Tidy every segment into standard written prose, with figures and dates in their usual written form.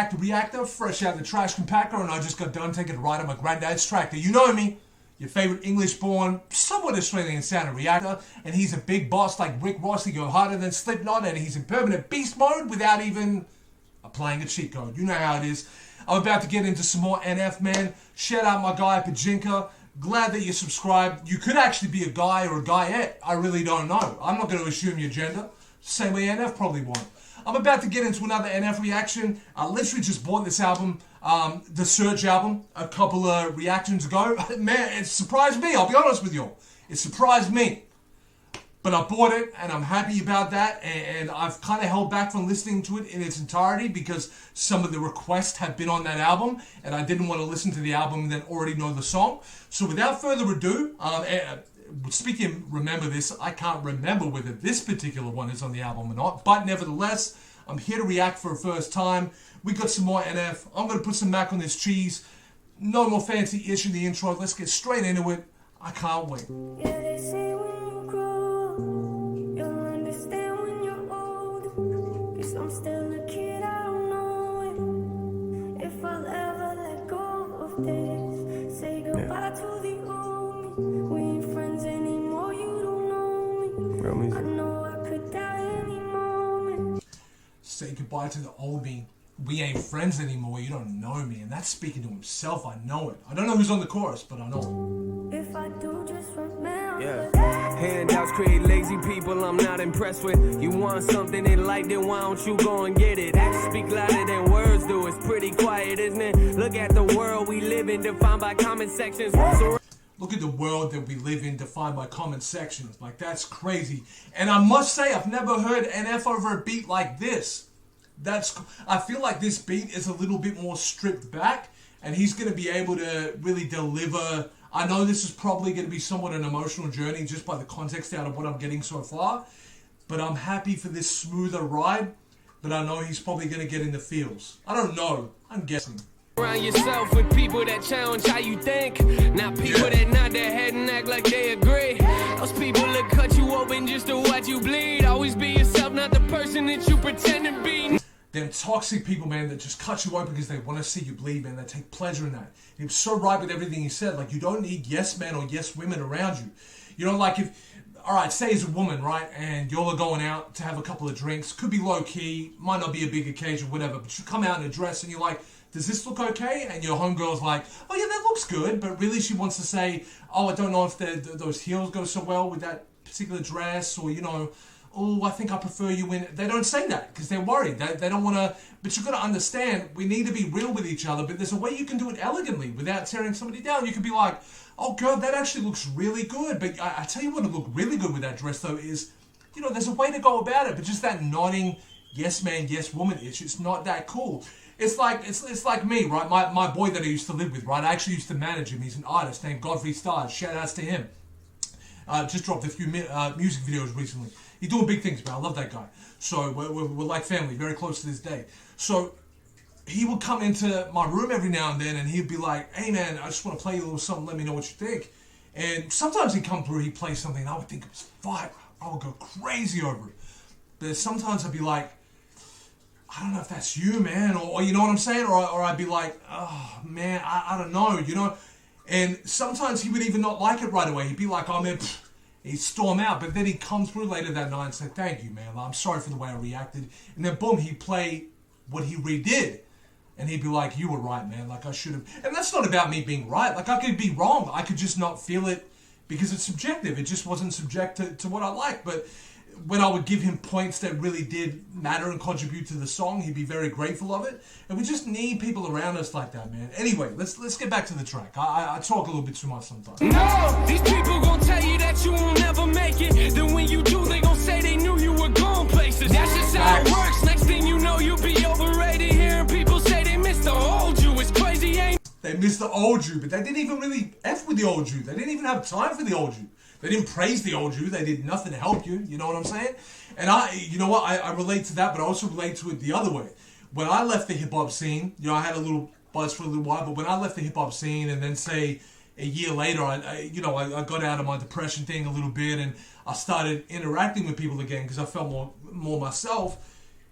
back to Reactor, fresh out of the trash compactor, and I just got done taking a ride on my granddad's tractor. You know me, your favorite English-born, somewhat Australian sounding Reactor, and he's a big boss like Rick Ross. He go harder than Slipknot, and he's in permanent beast mode without even applying a cheat code. You know how it is. I'm about to get into some more NF, man. Shout out my guy, Pajinka. Glad that you subscribed. You could actually be a guy or a guyette. I really don't know. I'm not going to assume your gender. Same way NF probably won't. I'm about to get into another NF reaction. I literally just bought this album, the Surge album, a couple of reactions ago. Man, it surprised me, I'll be honest with you. It surprised me. But I bought it, and I'm happy about that, and I've kind of held back from listening to it in its entirety because some of the requests have been on that album, and I didn't want to listen to the album and then already know the song. So without further ado, speaking of remember this, I can't remember whether this particular one is on the album or not, but nevertheless, I'm here to react for a first time. We got some more NF. I'm going to put some mac on this cheese. No more fancy ish in the intro. Let's get straight into it. I can't wait. Yeah, they say when you grow, you'll understand when you're old. 'Cause I'm still a kid, I don't know if I'll ever let go of this. Say goodbye to the old me. We ain't friends anymore, you don't know me. I know I could die any moment. Say goodbye to the old me. We ain't friends anymore, you don't know me. And that's speaking to himself, I know it. I don't know who's on the chorus, but I know it. If I do, just remember. Yeah. Handouts create lazy people I'm not impressed with. You want something in life, then why don't you go and get it? Actions speak louder than words do. It's pretty quiet, isn't it? Look at the world we live in, defined by comment sections. So look at the world that we live in, defined by comment sections. Like, that's crazy. And I must say, I've never heard NF over a beat like this. I feel like this beat is a little bit more stripped back, and he's going to be able to really deliver. I know this is probably going to be somewhat an emotional journey just by the context out of what I'm getting so far, but I'm happy for this smoother ride, but I know he's probably going to get in the feels. I don't know. I'm guessing. Surround yourself with people that challenge how you think, not people that nod their head and act like they agree. Those people that cut you open just to watch you bleed. Always be yourself, not the person that you pretend to be. Them toxic people, man, that just cut you open because they want to see you bleed, man. They take pleasure in that. He was so right with everything he said. Like, you don't need yes men or yes women around you. You know, like if, all right, say as a woman, right, and y'all are going out to have a couple of drinks. Could be low key, might not be a big occasion, whatever. But you come out in a dress and you're like, does this look okay? And your homegirl's like, oh yeah, that looks good. But really she wants to say, oh, I don't know if those heels go so well with that particular dress, or, you know, oh, I think I prefer you in. They don't say that because they're worried. They don't want to. But you've got to understand, we need to be real with each other. But there's a way you can do it elegantly without tearing somebody down. You can be like, oh, girl, that actually looks really good. But I tell you what would look really good with that dress, though, is, you know, there's a way to go about it. But just that nodding, yes man, yes woman ish, it's not that cool. It's like me, right? My boy that I used to live with, right? I actually used to manage him. He's an artist named Godfrey Stars. Shout outs to him. Just dropped a few music videos recently. He's doing big things, man. I love that guy. So we're like family, very close to this day. So he would come into my room every now and then, and he'd be like, hey man, I just want to play you a little something, let me know what you think. And sometimes he'd come through, he'd play something, and I would think it was fire. I would go crazy over it. But sometimes I'd be like, I don't know if that's you, man, or you know what I'm saying? Or I'd be like, oh man, I don't know, you know? And sometimes he would even not like it right away. He'd be like, oh man, he'd storm out, but then he'd come through later that night and say, thank you, man. I'm sorry for the way I reacted. And then, boom, he'd play what he redid. And he'd be like, you were right, man. Like, I should have. And that's not about me being right. Like, I could be wrong. I could just not feel it because it's subjective. It just wasn't subject to what I like. But when I would give him points that really did matter and contribute to the song, he'd be very grateful of it. And we just need people around us like that, man. Anyway, let's get back to the track. I talk a little bit too much sometimes. No, these people gon' tell you that you will never make it. Then when you do, they gon' say they knew you were going places. That's just how it works. Next thing you know, you'll be overrated. Hearing people say they miss the old you. It's crazy, ain't they missed the old you, but they didn't even really F with the old you. They didn't even have time for the old you. They didn't praise the old you. They did nothing to help you. You know what I'm saying? And you know what? I relate to that, but I also relate to it the other way. When I left the hip-hop scene, you know, I had a little buzz for a little while, but when I left the hip-hop scene and then, say, a year later, I got out of my depression thing a little bit and I started interacting with people again because I felt more myself.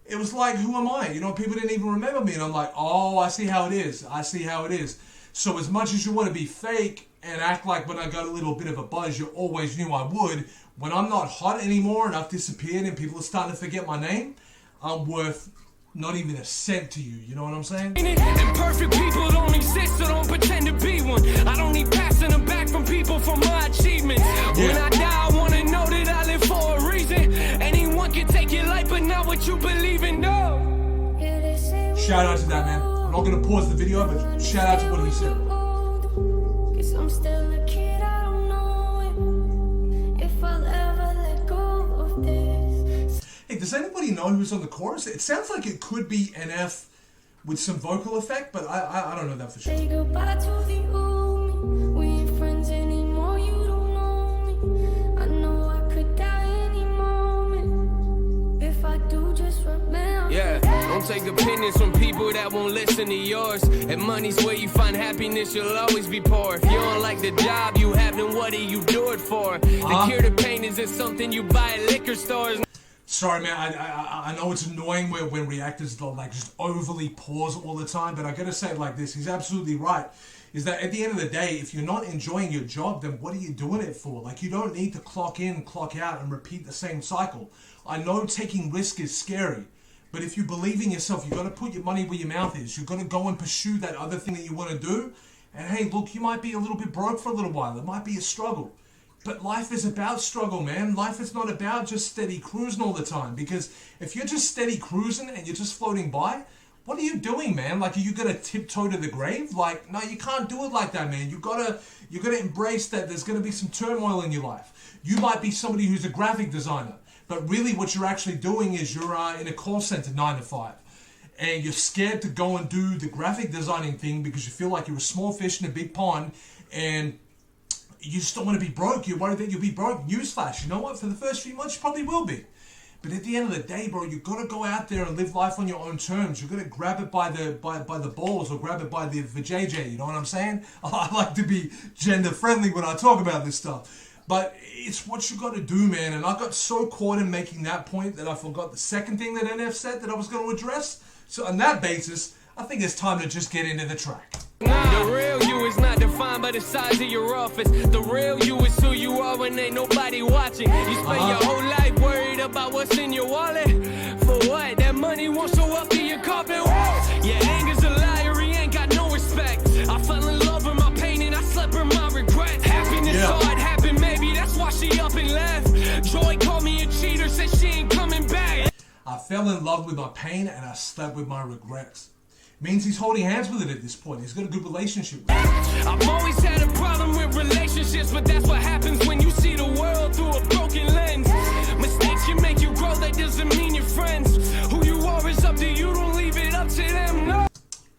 it was like, who am I? You know, people didn't even remember me. And I'm like, oh, I see how it is. I see how it is. So as much as you want to be fake and act like when I got a little bit of a buzz, you always knew I would, when I'm not hot anymore and I've disappeared and people are starting to forget my name, I'm worth not even a cent to you. You know what I'm saying? And perfect people don't exist, so don't pretend to be one. I don't need passing them back from people for my achievements. When I die, I want to know that I live for a reason. Anyone can take your life, but not what you believe in, no. Shout out to that, man. I'm not going to pause the video, but shout out to what he said. Cause I'm still a kid, I don't know if I'll ever let go of this. Hey, does anybody know who's on the chorus? It sounds like it could be NF with some vocal effect, but I don't know that for sure. Say goodbye to the old me. We ain't friends anymore, you don't know me. I know I could die any moment. If I do, just remember. Yeah, don't take opinions from people that won't listen to yours. And money's where you find happiness, you'll always be poor. If you don't like the job you have, then what do you do it for? The cure to pain isn't something you buy at liquor stores. Sorry, man. I know it's annoying when reactors like just overly pause all the time, but I gotta say it like this. He's absolutely right. Is that at the end of the day, if you're not enjoying your job, then what are you doing it for? Like, you don't need to clock in, clock out, and repeat the same cycle. I know taking risk is scary, but if you believe in yourself, you got to put your money where your mouth is. You've got to go and pursue that other thing that you want to do. And hey, look, you might be a little bit broke for a little while. It might be a struggle. But life is about struggle, man. Life is not about just steady cruising all the time. Because if you're just steady cruising and you're just floating by, what are you doing, man? Like, are you gonna tiptoe to the grave? Like, no, you can't do it like that, man. You gotta embrace that there's gonna be some turmoil in your life. You might be somebody who's a graphic designer, but really what you're actually doing is you're in a call center 9 to 5. And you're scared to go and do the graphic designing thing because you feel like you're a small fish in a big pond, and you just don't want to be broke. You're worried that you'll be broke. Newsflash, you know what? For the first few months, you probably will be. But at the end of the day, bro, you've got to go out there and live life on your own terms. You've got to grab it by the balls or grab it by the vajayjay. You know what I'm saying? I like to be gender friendly when I talk about this stuff. But it's what you got to do, man. And I got so caught in making that point that I forgot the second thing that NF said that I was going to address. So on that basis, I think it's time to just get into the track. The real you is not defined by the size of your office. The real you is who you are when ain't nobody watching. You spend your whole life worried about what's in your wallet. For what? That money won't show up in your carpet. Yeah, anger's a liar, he ain't got no respect. I fell in love with my pain and I slept with my regrets. Happiness hard happened, maybe that's why she up and left. Joy called me a cheater, said she ain't coming back. I fell in love with my pain and I slept with my regrets. Means he's holding hands with it at this point. He's got a good relationship with it. I've always had a problem with relationships, but that's what happens when you see the world through a broken lens. Mistakes can make you grow, that doesn't mean you're friends. Who you are is up to you, don't leave it up to them, no.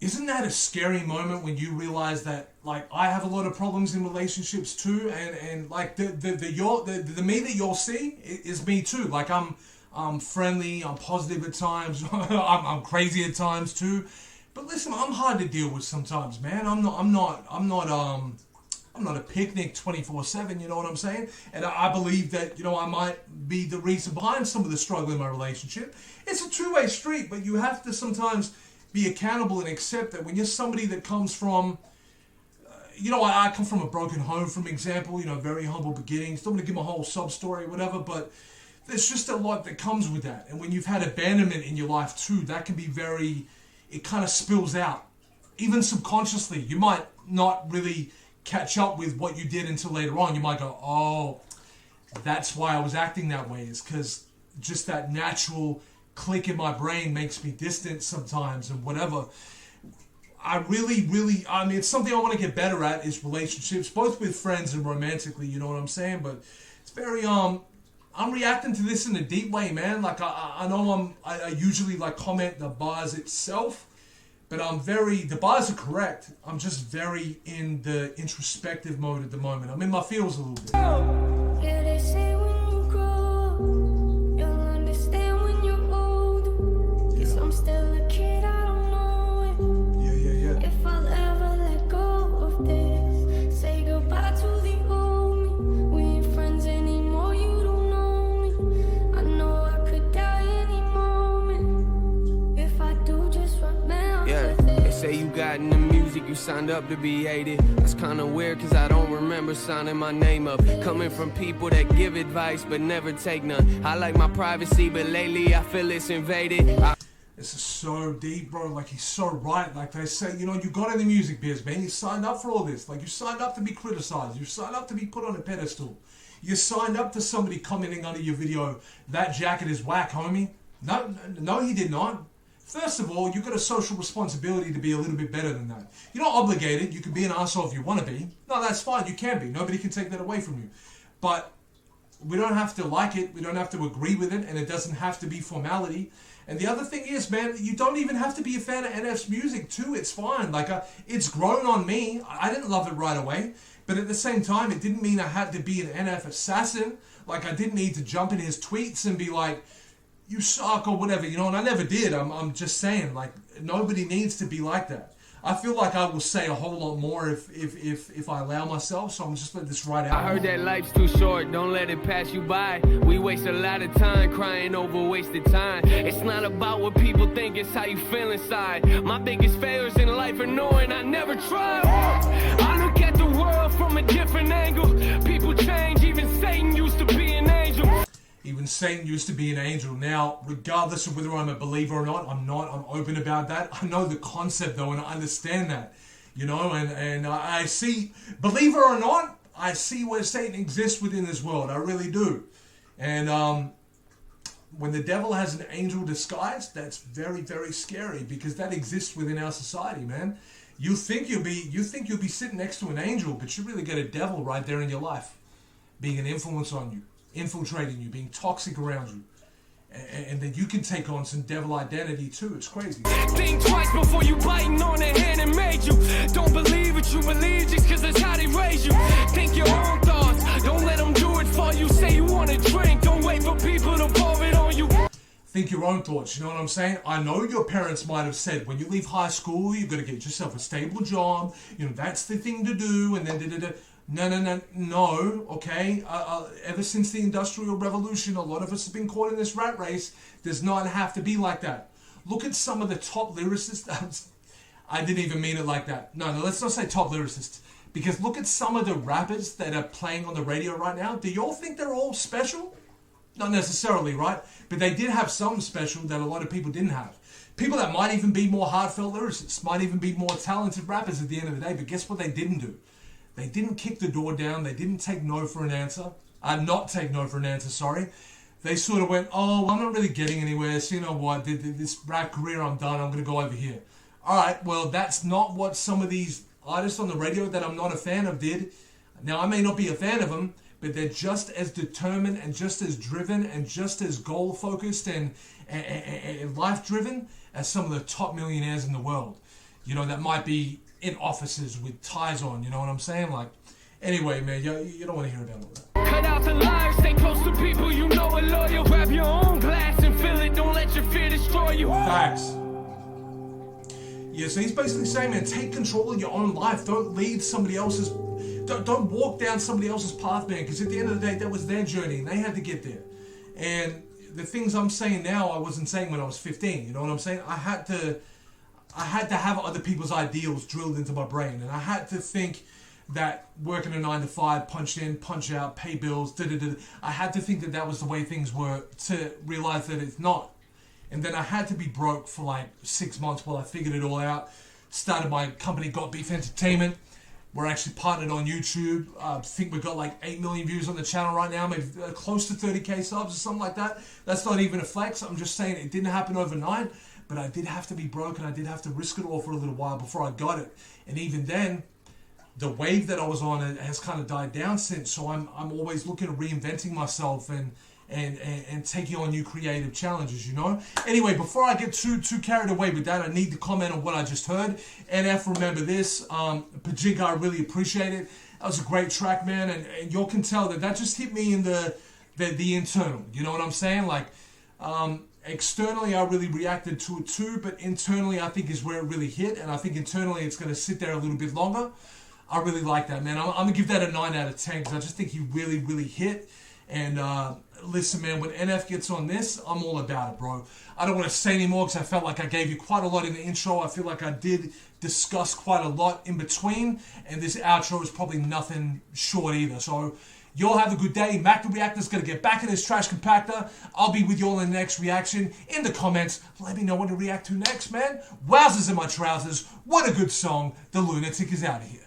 Isn't that a scary moment when you realize that, like, I have a lot of problems in relationships too, and like the me that you'll see is me too. Like, I'm friendly, I'm positive at times, I'm crazy at times too. But listen, I'm hard to deal with sometimes, man. I'm not a picnic 24/7. You know what I'm saying? And I believe that, you know, I might be the reason behind some of the struggle in my relationship. It's a two-way street, but you have to sometimes be accountable and accept that when you're somebody that comes from, you know, I come from a broken home, for example. You know, very humble beginnings. Don't want to give my whole sub story or whatever, but there's just a lot that comes with that. And when you've had abandonment in your life too, that can be very. It kind of spills out, even subconsciously. You might not really catch up with what you did until later on. You might go, oh, that's why I was acting that way. It's because just that natural click in my brain makes me distant sometimes and whatever. I mean, it's something I want to get better at is relationships, both with friends and romantically, you know what I'm saying? But it's very, I'm reacting to this in a deep way, man. Like, I know I usually, like, comment the bars itself, but the bars are correct. I'm just very in the introspective mode at the moment. I'm in my feels a little bit. Yeah, they say when you grow, you'll understand when you're old. Cause I'm still a kid, I don't know it. Yeah. If I'll ever let go of this, say goodbye to the old me. We ain't friends anymore, you don't know me. I know I could die any moment. say you got into music, you signed up to be hated. That's kinda weird, cause I don't remember signing my name up. Coming from people that give advice, but never take none. I like my privacy, but lately I feel it's invaded. This is so deep, bro. Like, he's so right. Like, they say, you know, you got in the music biz, man. You signed up for all this. Like, you signed up to be criticized. You signed up to be put on a pedestal. You signed up to somebody commenting under your video, that jacket is whack, homie. No, he did not. First of all, you've got a social responsibility to be a little bit better than that. You're not obligated. You can be an arsehole if you want to be. No, that's fine. You can be. Nobody can take that away from you. But we don't have to like it. We don't have to agree with it. And it doesn't have to be formality. And the other thing is, man, you don't even have to be a fan of NF's music too. It's fine. Like, it's grown on me. I didn't love it right away. But at the same time, it didn't mean I had to be an NF assassin. Like, I didn't need to jump in his tweets and be like, you suck or whatever, you know, and I never did. I'm just saying, like, nobody needs to be like that. I feel like I will say a whole lot more if I allow myself, so I'm just letting this right out. I heard that life's too short, don't let it pass you by. We waste a lot of time crying over wasted time. It's not about what people think, it's how you feel inside. My biggest failures in life are knowing I never tried. I look at the world from a different angle. People change, even Satan used to be an angel. Even Satan used to be an angel. Now, regardless of whether I'm a believer or not, I'm open about that. I know the concept, though, and I understand that. You know, and I see, believer or not, I see where Satan exists within this world. I really do. And when the devil has an angel disguised, that's very, very scary, because that exists within our society, man. You think you'll be sitting next to an angel, but you really get a devil right there in your life, being an influence on you, infiltrating you, being toxic around you. And then you can take on some devil identity too. It's crazy. Think twice before you biting on the hand that made you. Don't believe what you believe just cause that's how they raise you. Think your own thoughts, don't let them do it for you. Say you want to drink, don't wait for people to pour it on you. Think your own thoughts, you know what I'm saying? I know your parents might have said, when you leave high school, you've got to get yourself a stable job. You know, that's the thing to do, and then No, okay? Ever since the Industrial Revolution, a lot of us have been caught in this rat race. Does not have to be like that. Look at some of the top lyricists. I didn't even mean it like that. No, let's not say top lyricists. Because look at some of the rappers that are playing on the radio right now. Do y'all think they're all special? Not necessarily, right? But they did have something special that a lot of people didn't have. People that might even be more heartfelt lyricists, might even be more talented rappers at the end of the day. But guess what they didn't do? They didn't kick the door down. They didn't take no for an answer. Not take no for an answer, sorry. They sort of went, oh, I'm not really getting anywhere. So you know what? This rap career, I'm done. I'm going to go over here. All right, well, that's not what some of these artists on the radio that I'm not a fan of did. Now, I may not be a fan of them, but they're just as determined and just as driven and just as goal-focused and life-driven as some of the top millionaires in the world. You know, that might be in offices with ties on, you know what I'm saying? Like, anyway, man, you don't want to hear about all that. Cut out the lies, stay close to people you know are loyal. Grab your own glass and fill it, don't let your fear destroy you. Facts. Yeah, so he's basically saying, man, take control of your own life. Don't lead somebody else's, don't walk down somebody else's path, man, because at the end of the day, that was their journey, and they had to get there. And the things I'm saying now, I wasn't saying when I was 15, you know what I'm saying? I had to have other people's ideals drilled into my brain, and I had to think that working a 9-to-5, punch in, punch out, pay bills, I had to think that that was the way things were, to realize that it's not. And then I had to be broke for like 6 months while I figured it all out. Started my company, Got Beef Entertainment. We're actually partnered on YouTube. I think we've got like 8 million views on the channel right now, maybe close to 30k subs or something like that. That's not even a flex. I'm just saying it didn't happen overnight. But I did have to be broke, and I did have to risk it all for a little while before I got it. And even then, the wave that I was on has kind of died down since. So I'm always looking at reinventing myself and taking on new creative challenges, you know? Anyway, before I get too carried away with that, I need to comment on what I just heard. NF, remember this. Pajinka, I really appreciate it. That was a great track, man. And y'all can tell that just hit me in the internal. You know what I'm saying? Like, externally, I really reacted to it too, but internally, I think is where it really hit, and I think internally, it's going to sit there a little bit longer. I really like that, man. I'm going to give that a 9 out of 10, because I just think he really, really hit, And listen, man, when NF gets on this, I'm all about it, bro. I don't want to say anymore because I felt like I gave you quite a lot in the intro. I feel like I did discuss quite a lot in between, and this outro is probably nothing short either. So y'all have a good day. Mac the Reactor's going to get back in his trash compactor. I'll be with y'all in the next reaction. In the comments, let me know what to react to next, man. Wowzers in my trousers. What a good song. The Lunatic is out of here.